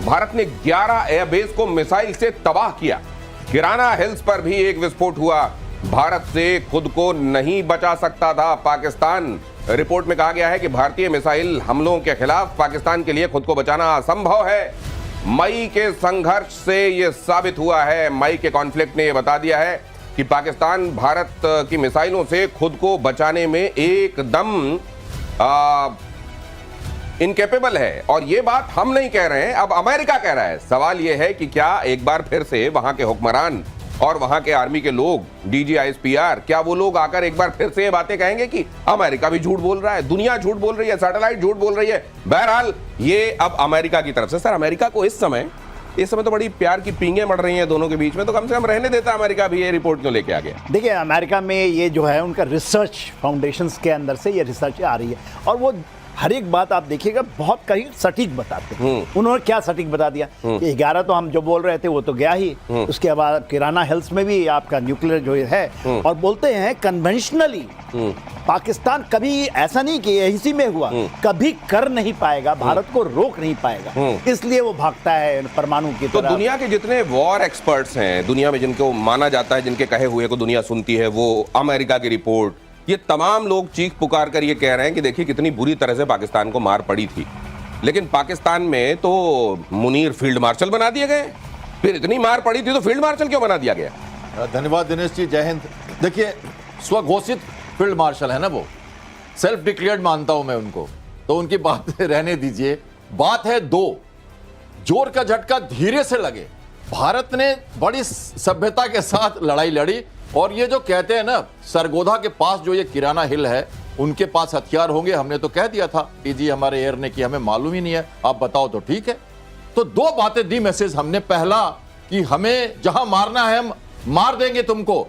भारत ने 11 एयरबेस को मिसाइल से तबाह किया। किराना हिल्स पर भी एक विस्फोट हुआ। भारत से खुद को नहीं बचा सकता था पाकिस्तान। रिपोर्ट में कहा गया है कि भारतीय मिसाइल हमलों के खिलाफ पाकिस्तान के लिए खुद को बचाना असंभव है। मई के संघर्ष से यह साबित हुआ है। मई के कॉन्फ्लिक्ट ने यह बता दिया है कि पाकिस्तान भारत की मिसाइलों से खुद को बचाने में एकदम इनकेपेबल है। और ये बात हम नहीं कह रहे हैं, अब अमेरिका कह रहा है। सवाल यह है कि क्या एक बार फिर से वहां के हुक्मरान और वहां के आर्मी के लोग, DGISPR, क्या वो लोग आकर एक बार फिर से ये बातें कहेंगे कि अमेरिका भी झूठ बोल रहा है, दुनिया झूठ बोल रही है, सैटेलाइट झूठ बोल रही है। बहरहाल ये अब अमेरिका की तरफ से। सर, अमेरिका को इस समय तो बड़ी प्यार की पींगे मर रही हैं दोनों के बीच में, तो कम से कम रहने देता अमेरिका भी। ये रिपोर्ट क्यों लेके आ गया? देखिए, अमेरिका में ये जो है उनका रिसर्च फाउंडेशंस के अंदर से ये रिसर्च आ रही है और वो हर एक बात आप देखिएगा बहुत कहीं सटीक बताते हैं। उन्होंने क्या सटीक बता दिया कि 11 तो हम जो बोल रहे थे वो तो गया ही। उसके बाद किराना हिल्स में भी आपका न्यूक्लियर जो है, और बोलते हैं कन्वेंशनली पाकिस्तान कभी ऐसा नहीं कि इसी में हुआ, कभी कर नहीं पाएगा, भारत को रोक नहीं पाएगा, इसलिए वो भागता है परमाणु की तो तरफ। दुनिया के जितने वॉर एक्सपर्ट्स हैं दुनिया में, जिनको माना जाता है, जिनके कहे हुए को दुनिया सुनती है, वो अमेरिका की रिपोर्ट, ये तमाम लोग चीख पुकार कर ये कह रहे हैं कि देखिए कितनी बुरी तरह से पाकिस्तान को मार पड़ी थी, लेकिन पाकिस्तान में तो मुनीर फील्ड मार्शल बना दिए गए। फिर इतनी मार पड़ी थी तो फील्ड मार्शल क्यों बना दिया गया? धन्यवाद दिनेश जी, जय हिंद। देखिए, स्वघोषित फील्ड मार्शल है ना, वो सेल्फ डिक्लेयर्ड मानता हूं मैं उनको, तो उनकी बात रहने दीजिए। बात है दो, जोर का झटका धीरे से लगे। भारत ने बड़ी सभ्यता के साथ लड़ाई लड़ी, और ये जो कहते हैं ना, सरगोधा के पास जो ये किराना हिल है, उनके पास हथियार होंगे, हमने तो कह दिया था, डीजी हमारे एयर ने कि हमें मालूम ही नहीं है, आप बताओ तो ठीक है। तो दो बातें दी मैसेज हमने, पहला कि हमें जहां मारना है हम मार देंगे तुमको,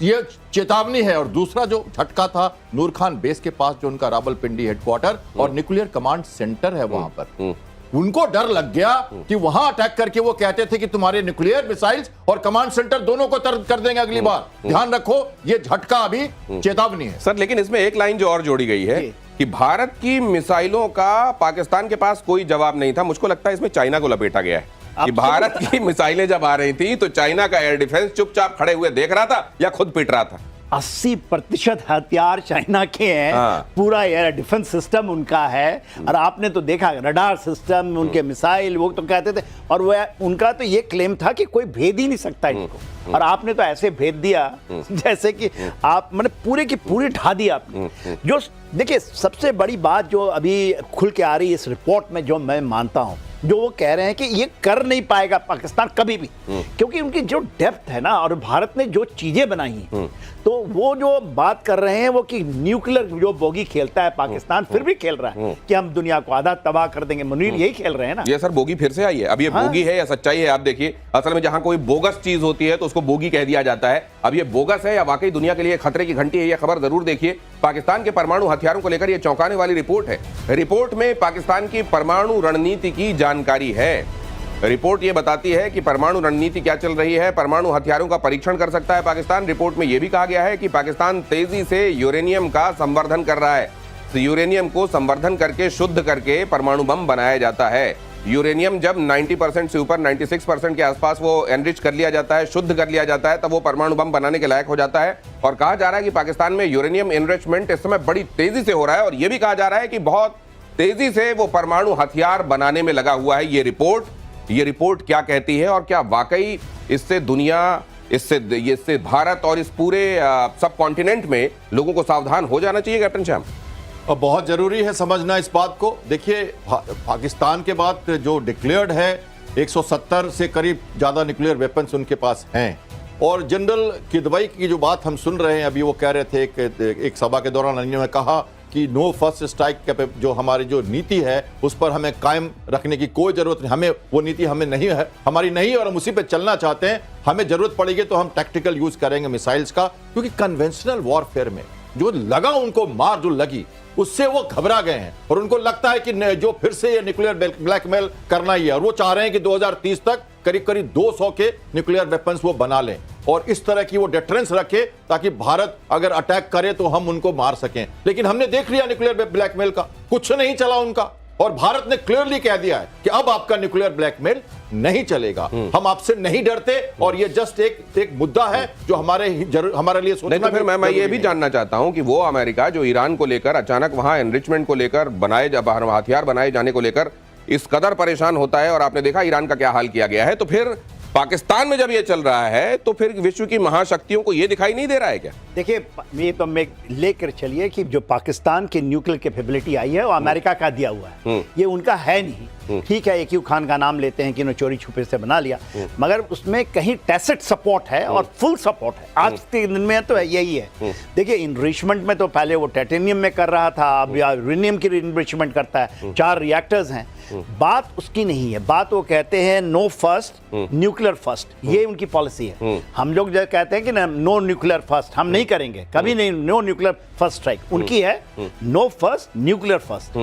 ये चेतावनी है, और दूसरा जो झटका था नूर खान बेस के पास, जो उनका रावलपिंडी हेडक्वार्टर और न्यूक्लियर कमांड सेंटर है वहां पर, उनको डर लग गया कि वहां अटैक करके वो कहते थे कि तुम्हारे न्यूक्लियर मिसाइल्स और कमांड सेंटर दोनों को तर्क कर देंगे अगली बार, ध्यान रखो, ये झटका अभी चेतावनी है। सर, लेकिन इसमें एक लाइन जो और जोड़ी गई है कि भारत की मिसाइलों का पाकिस्तान के पास कोई जवाब नहीं था। मुझको लगता है इसमें चाइना को लपेटा गया है कि भारत की मिसाइलें जब आ रही थी तो चाइना का एयर डिफेंस चुपचाप खड़े हुए देख रहा था या खुद पिट रहा था। 80% हथियार चाइना के हैं। पूरा एयर डिफेंस सिस्टम उनका है, और आपने तो देखा रडार सिस्टम, उनके मिसाइल, वो तो कहते थे, और वो उनका तो ये क्लेम था कि कोई भेद ही नहीं सकता इनको, और आपने तो ऐसे भेद दिया जैसे कि आप मैंने पूरे की पूरी ढा दी आपने। जो देखिए, सबसे बड़ी बात जो अभी खुल के आ रही है इस रिपोर्ट में, जो मैं मानता हूं, जो वो कह रहे हैं कि ये कर नहीं पाएगा पाकिस्तान कभी भी, क्योंकि उनकी जो डेप्थ है ना, और भारत ने जो चीजें बनाई हैं, तो वो जो बात कर रहे हैं वो कि न्यूक्लियर जो बोगी खेलता है पाकिस्तान, फिर भी खेल रहा है कि हम दुनिया को आधा तबाह कर देंगे। मुनीर यही खेल रहे हैं ना। ये सर बोगी फिर से आई है। अब ये बोगी है या सच्चाई है आप देखिए। असल में जहां कोई बोगस चीज होती है तो उसको बोगी कह दिया जाता है। अब ये बोगस है या वाकई दुनिया के लिए खतरे की घंटी है, ये खबर जरूर देखिए। पाकिस्तान के परमाणु हथियारों को लेकर यह चौंकाने वाली रिपोर्ट है। रिपोर्ट में पाकिस्तान की परमाणु रणनीति की जानकारी है। रिपोर्ट यह बताती है कि परमाणु रणनीति क्या चल रही है। परमाणु हथियारों का परीक्षण कर सकता है पाकिस्तान। रिपोर्ट में यह भी कहा गया है कि पाकिस्तान तेजी से यूरेनियम का संवर्धन कर रहा है। तो यूरेनियम को संवर्धन करके, शुद्ध करके परमाणु बम बनाया जाता है। यूरेनियम जब 90% से ऊपर 96% के आसपास वो एनरिच कर लिया जाता है, शुद्ध कर लिया जाता है, तब वो परमाणु बम बनाने के लायक हो जाता है। और कहा जा रहा है कि पाकिस्तान में यूरेनियम एनरिचमेंट इस समय बड़ी तेजी से हो रहा है, और यह भी कहा जा रहा है कि बहुत तेजी से वो परमाणु हथियार बनाने में लगा हुआ है। ये रिपोर्ट क्या कहती है, और क्या वाकई इससे दुनिया, इससे भारत और इस पूरे सब कॉन्टिनेंट में लोगों को सावधान हो जाना चाहिए कैप्टन श्याम? और बहुत जरूरी है समझना इस बात को। देखिए, पाकिस्तान के बाद जो डिक्लेयर्ड है 170 से करीब ज्यादा न्यूक्लियर वेपन्स उनके पास हैं। और जनरल किदवई की जो बात हम सुन रहे हैं, अभी वो कह रहे थे एक सभा के दौरान उन्होंने कहा कि नो फर्स्ट स्ट्राइक, जो हमारी जो नीति है उस पर हमें कायम रखने की कोई जरूरत नहीं, हमें वो नीति हमें नहीं है, हमारी नहीं, और हम उसी पे चलना चाहते हैं। हमें जरूरत पड़ेगी तो हम टैक्टिकल यूज करेंगे मिसाइल्स का, क्योंकि कन्वेंशनल वॉरफेयर में जो लगा उनको मार जो लगी, उससे वो घबरा गए हैं, और उनको लगता है कि जो फिर से ये न्यूक्लियर ब्लैकमेल करना ही है, और वो चाह रहे हैं कि 2030 तक करीब करीब 200 के न्यूक्लियर वेपन्स वो बना लें, और इस तरह की वो डिटरेंस रखे ताकि भारत अगर अटैक करे तो हम उनको मार सकें। लेकिन हमने देख लिया न्यूक्लियर ब्लैकमेल का कुछ नहीं चला उनका। और भारत ने क्लियरली कह दिया है कि अब आपका न्यूक्लियर ब्लैकमेल नहीं चलेगा, हम आपसे नहीं डरते, और ये जस्ट एक मुद्दा है जो हमारे लिए सोचना। नहीं तो फिर मैं ये भी जानना चाहता हूं कि वो अमेरिका जो ईरान को लेकर अचानक वहां एनरिचमेंट को लेकर हथियार बनाए जाने को लेकर इस कदर परेशान होता है, और आपने देखा ईरान का क्या हाल किया गया है, तो फिर पाकिस्तान में जब ये चल रहा है तो फिर विश्व की महाशक्तियों को ये दिखाई नहीं दे रहा है क्या? देखिए, ये तो मैं लेकर चलिए कि जो पाकिस्तान की न्यूक्लियर कैपेबिलिटी आई है वो अमेरिका का दिया हुआ है, ये उनका है नहीं। ठीक है, AQ खान का नाम लेते हैं कि इन्होंने चोरी छुपे से बना लिया, मगर उसमें कहीं टैसिट सपोर्ट है और फुल सपोर्ट है। आज के दिन में तो यही है। देखिए, इनरिचमेंट में तो पहले वो टाइटेनियम में कर रहा था, अब यूरेनियम की इनरिचमेंट करता है। 4 रिएक्टर्स हैं। बात उसकी नहीं है, बात वो कहते हैं नो फर्स्ट न्यूक्लियर फर्स्ट, ये उनकी पॉलिसी है। हम लोग जो कहते हैं कि नो न्यूक्लियर फर्स्ट, हम नहीं करेंगे कभी, नहीं, नो न्यूक्लियर फर्स्ट स्ट्राइक। उनकी है नो फर्स्ट न्यूक्लियर फर्स्ट,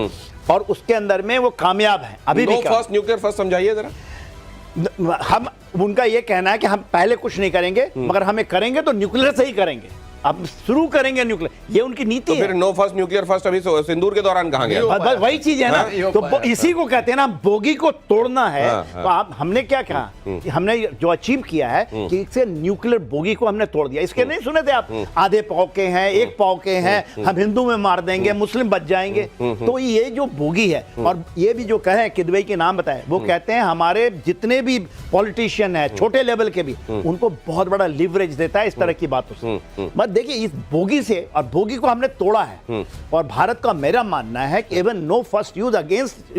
और उसके अंदर में वो कामयाब है अभी भी। फर्स्ट न्यूक्लियर फर्स्ट समझाइए जरा। हम उनका ये कहना है कि हम पहले कुछ नहीं करेंगे, मगर हमें करेंगे तो न्यूक्लियर से ही करेंगे, अब शुरू करेंगे न्यूक्लियर, ये उनकी नीति है। तो फिर नो फर्स्ट न्यूक्लियर फर्स्ट अभी सिंदूर के दौरान कहां गया? बस वही चीज है ना, तो इसी को कहते हैं ना, बोगी को तोड़ना है। तो आप, हमने क्या कहा कि हमने जो अचीव किया है कि इससे न्यूक्लियर बोगी को हमने तोड़ दिया। इसके नहीं सुने थे आप, आधे पाव के हैं, एक पाव के हैं, हम हिंदू में मार देंगे, मुस्लिम बच जाएंगे। तो ये जो बोगी है, और ये भी जो कहे किदवई के नाम बताए, वो कहते हैं हमारे जितने भी पॉलिटिशियन है छोटे लेवल के भी, उनको बहुत बड़ा लिवरेज देता है इस तरह की बातों से। देखिए, इस बोगी से, और बोगी को हमने तोड़ा है, और भारत का मेरा मानना है कि even know first use against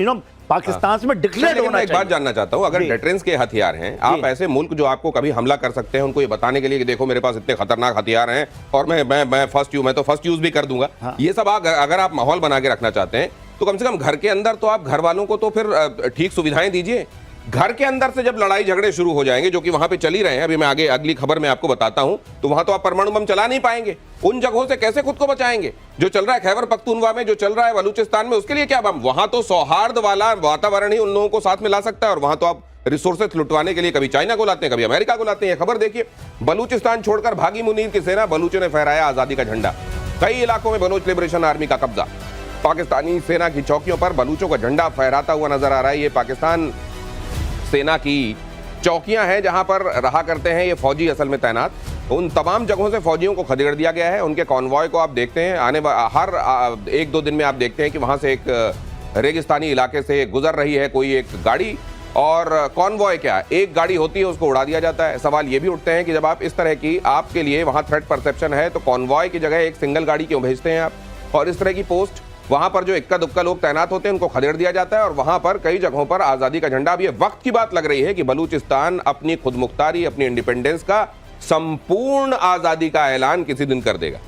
Pakistan में डिक्लेयर होना चाहिए। एक बात जानना चाहता हूं, अगर डेटरेंस के हथियार हैं, आप ऐसे मुल्क जो आपको कभी हमला कर सकते हैं, उनको ये बताने के लिए कि देखो मेरे पास इतने खतरनाक हथियार हैं और मैं तो फर्स्ट यूज भी कर दूंगा, ये सब अगर आप माहौल बना के रखना चाहते हैं तो कम से कम घर के अंदर तो आप घर वालों को तो फिर ठीक सुविधाएं दीजिए। घर के अंदर से जब लड़ाई झगड़े शुरू हो जाएंगे, जो कि वहां पे चली रहे हैं, अभी मैं आगे अगली खबर में आपको बताता हूं, तो वहां तो आप परमाणु बम चला नहीं पाएंगे। उन जगहों से कैसे खुद को बचाएंगे? जो चल रहा है खैबर पख्तूनवा में, जो चल रहा है बलूचिस्तान में, उसके लिए क्या बम? वहां तो सौहार्द वाला वातावरण ही उन लोगों को साथ में ला सकता है, और वहां तो आप रिसोर्सेज लुटवाने के लिए कभी चाइना को लाते हैं, कभी अमेरिका को लाते हैं। खबर देखिए, बलूचिस्तान छोड़कर भागी मुनीर की सेना, बलूचों ने फहराया आजादी का झंडा। कई इलाकों में बलूच लिबरेशन आर्मी का कब्जा, पाकिस्तानी सेना की चौकियों पर बलूचों का झंडा फहराता हुआ नजर आ रहा है। ये पाकिस्तान सेना की चौकियां हैं जहां पर रहा करते हैं ये फौजी असल में तैनात। उन तमाम जगहों से फौजियों को खदेड़ दिया गया है। उनके कॉन्वॉय को आप देखते हैं, हर 1-2 दिन में आप देखते हैं कि वहां से एक रेगिस्तानी इलाके से गुजर रही है कोई एक गाड़ी, और कॉन्वॉय क्या, एक गाड़ी होती है उसको उड़ा दिया जाता है। सवाल ये भी उठते हैं कि जब आप इस तरह की, आपके लिए वहां थ्रेट परसेप्शन है, तो कॉन्वॉय की जगह एक सिंगल गाड़ी क्यों भेजते हैं आप? और इस तरह की पोस्ट वहां पर जो इक्का दुक्का लोग तैनात होते हैं उनको खदेड़ दिया जाता है, और वहां पर कई जगहों पर आजादी का झंडा। अब ये वक्त की बात लग रही है कि बलूचिस्तान अपनी खुदमुख्तारी, अपनी इंडिपेंडेंस का, संपूर्ण आजादी का ऐलान किसी दिन कर देगा।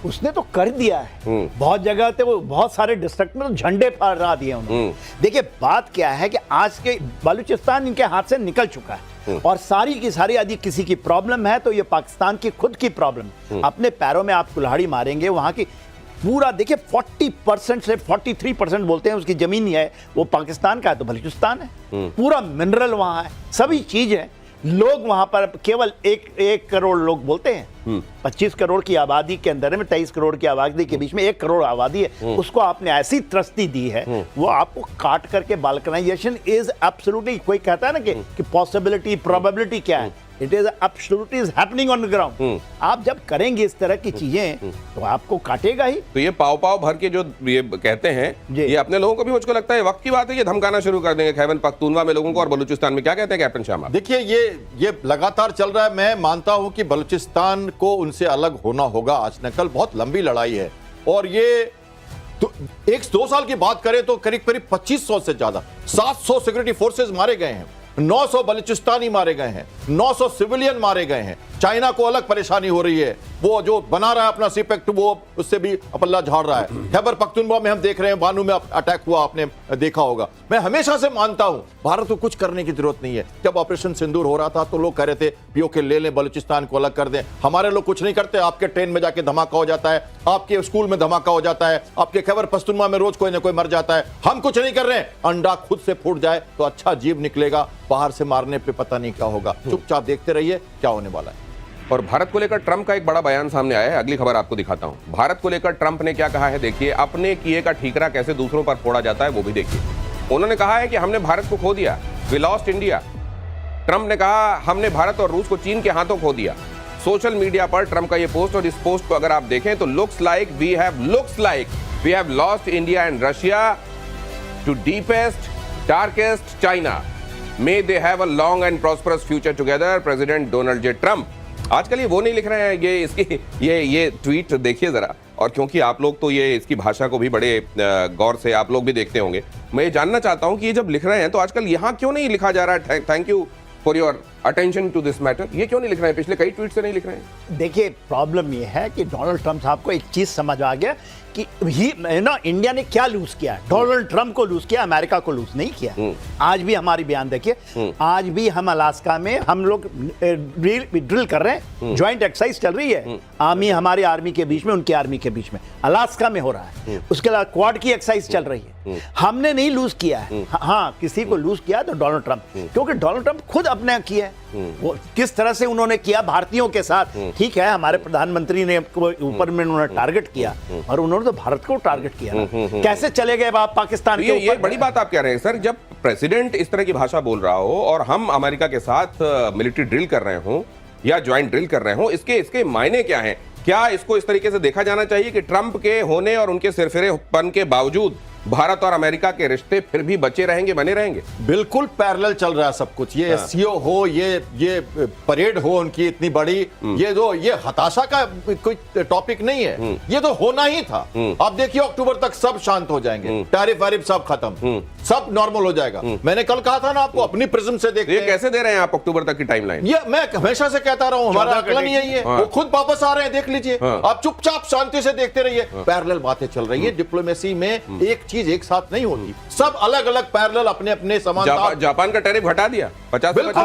उसने तो कर दिया है, बहुत जगह थे, वो बहुत सारे डिस्ट्रिक्ट में तो झंडे फहरा दिए उन्होंने। देखिए, बात क्या है कि आज के बलूचिस्तान इनके हाथ से निकल चुका है, और सारी की सारी यदि किसी की प्रॉब्लम है तो ये पाकिस्तान की खुद की प्रॉब्लम। अपने पैरों में आप कुल्हाड़ी मारेंगे, वहां की पूरा देखिए 40% से 43% बोलते हैं उसकी जमीन ही है, वो पाकिस्तान का है तो बलूचिस्तान है। पूरा मिनरल वहां है, सभी चीज है। लोग वहां पर केवल एक करोड़ लोग बोलते हैं, 25 करोड़ की आबादी के अंदर में 23 करोड़ की आबादी के बीच में 1 करोड़ आबादी है, उसको आपने ऐसी त्रस्ती दी है, वो आपको काट करके बाल्कनाइजेशन इज एब्सोल्युटली, कोई कहता है ना कि पॉसिबिलिटी प्रोबेबिलिटी क्या है, it is absolutely is happening on the ground. आप जब करेंगे इस तरह की चीजें तो आपको काटेगा ही। तो ये पाव भर के जो ये कहते हैं, ये अपने लोगों को भी, मुझको लगता है वक्त की बात है, ये धमकाना शुरू कर देंगे खैबर पख्तूनवा में लोगों को, और बलूचिस्तान में। क्या कहते हैं कैप्टन शाह? देखिए, ये लगातार चल रहा है। मैं मानता हूं कि बलूचिस्तान को उनसे अलग होना होगा आज न कल, बहुत लंबी लड़ाई है, और ये तो 1-2 साल की बात करें तो करीब 2500 से ज्यादा, 700 सिक्योरिटी फोर्सेस मारे गए हैं, 900 बलूचिस्तानी मारे गए हैं, 900 सिविलियन मारे गए हैं। चाइना को अलग परेशानी हो रही है, वो जो बना रहा है अपना सीपेक्ट, वो उससे भी पल्ला झाड़ रहा है। खैबर पख्तूनवा में हम देख रहे हैं, बानू में अटैक हुआ, आपने देखा होगा। मैं हमेशा से मानता हूं भारत को कुछ करने की जरूरत नहीं है। जब ऑपरेशन सिंदूर हो रहा था तो लोग कह रहे थे पीओके ले लें, बलूचिस्तान को अलग कर दें। हमारे लोग कुछ नहीं करते, आपके ट्रेन में जाके धमाका हो जाता है, आपके स्कूल में धमाका हो जाता है, आपके खैबर पख्तूनवा में रोज कोई ना कोई मर जाता है। हम कुछ नहीं कर रहे हैं। अंडा खुद से फूट जाए तो अच्छा जीव निकलेगा, बाहर से मारने पे पता नहीं क्या होगा। चुपचाप देखते रहिए क्या होने वाला है। और भारत को लेकर ट्रंप का एक बड़ा बयान सामने आया है। अगली खबर आपको दिखाता हूं। भारत को लेकर ट्रंप ने क्या कहा है, देखिए। अपने किए का ठीकरा कैसे दूसरों पर फोड़ा जाता है वो भी देखिए। उन्होंने कहा है कि हमने भारत को खो दिया, वी लॉस्ट इंडिया। ट्रंप ने कहा हमने भारत और रूस को चीन के हाथों खो दिया। सोशल मीडिया पर ट्रंप का ये पोस्ट, और इस पोस्ट को अगर आप देखें तो looks like we have lost India and Russia to deepest darkest China. May they have a long and prosperous future together, President Donald J Trump. आजकल ये वो नहीं लिख रहे हैं, ये इसकी ये ट्वीट देखिए जरा। और क्योंकि आप लोग तो ये इसकी भाषा को भी बड़े गौर से आप लोग भी देखते होंगे, मैं ये जानना चाहता हूं कि ये जब लिख रहे हैं तो आजकल यहां क्यों नहीं लिखा जा रहा है thank you for your attention to this matter? ये क्यों नहीं लिख रहे हैं? पिछले कई ट्वीट से नहीं लिख रहे हैं। देखिए, प्रॉब्लम ये है कि डोनाल्ड ट्रंप साहब को एक चीज समझ आ गया कि इंडिया ने क्या लूज किया। डोनाल्ड ट्रंप को लूज किया, अमेरिका को लूज नहीं किया। आज भी हमारी बयान देखिए, आज भी हम अलास्का में हम लोग ड्रिल कर रहे हैं, ज्वाइंट एक्सरसाइज चल रही है, आर्मी हमारी आर्मी के बीच में, उनकी आर्मी के बीच में, अलास्का में हो रहा है। उसके अलावा क्वाड की एक्सरसाइज चल रही है। हमने नहीं लूज किया है। हाँ, किसी को लूज किया तो डोनाल्ड ट्रंप, क्योंकि डोनाल्ड ट्रंप खुद अपने किया है। वो किस तरह से उन्होंने किया भारतीयों के साथ, ठीक है, हमारे प्रधानमंत्री ने ऊपर में उन्होंने टारगेट किया, और उन्होंने तो भारत को टारगेट किया ना। कैसे चले गए आप पाकिस्तान के ऊपर? ये बड़ी बात आप कह रहे हैं सर। जब प्रेसिडेंट इस तरह की भाषा बोल रहा हो और हम अमेरिका के साथ मिलिट्री ड्रिल कर रहे हो या ज्वाइंट ड्रिल कर रहे हो, इसके मायने क्या हैं? क्या इसको इस तरीके से देखा जाना चाहिए कि ट्रंप के होने और उनके सिरफिरेपन के बावजूद भारत और अमेरिका के रिश्ते फिर भी बचे रहेंगे, बने रहेंगे? बिल्कुल पैरेलल चल रहा है सब कुछ। ये एससीओ हो, ये परेड हो उनकी इतनी बड़ी, ये हताशा का कोई टॉपिक नहीं है, ये तो होना ही था। आप देखिए अक्टूबर तक सब शांत हो जाएंगे, टैरिफ वैरिफ सब खत्म, सब नॉर्मल हो जाएगा। मैंने कल कहा था ना आपको, अपनी प्रिज्म से देखते हैं। ये कैसे दे रहे हैं आप अक्टूबर तक की टाइमलाइन? ये मैं हमेशा से कहता रहा हूं, हमारा आकलन यही है। वो खुद वापस आ रहे हैं, देख लीजिए। आप चुपचाप शांति से देखते रहिए। पैरेलल बातें चल रही है। डिप्लोमेसी में एक चीज एक साथ नहीं होती, सब अलग अलग पैरेलल अपने अपने समानता। जापान का टैरिफ हटा दिया 50%।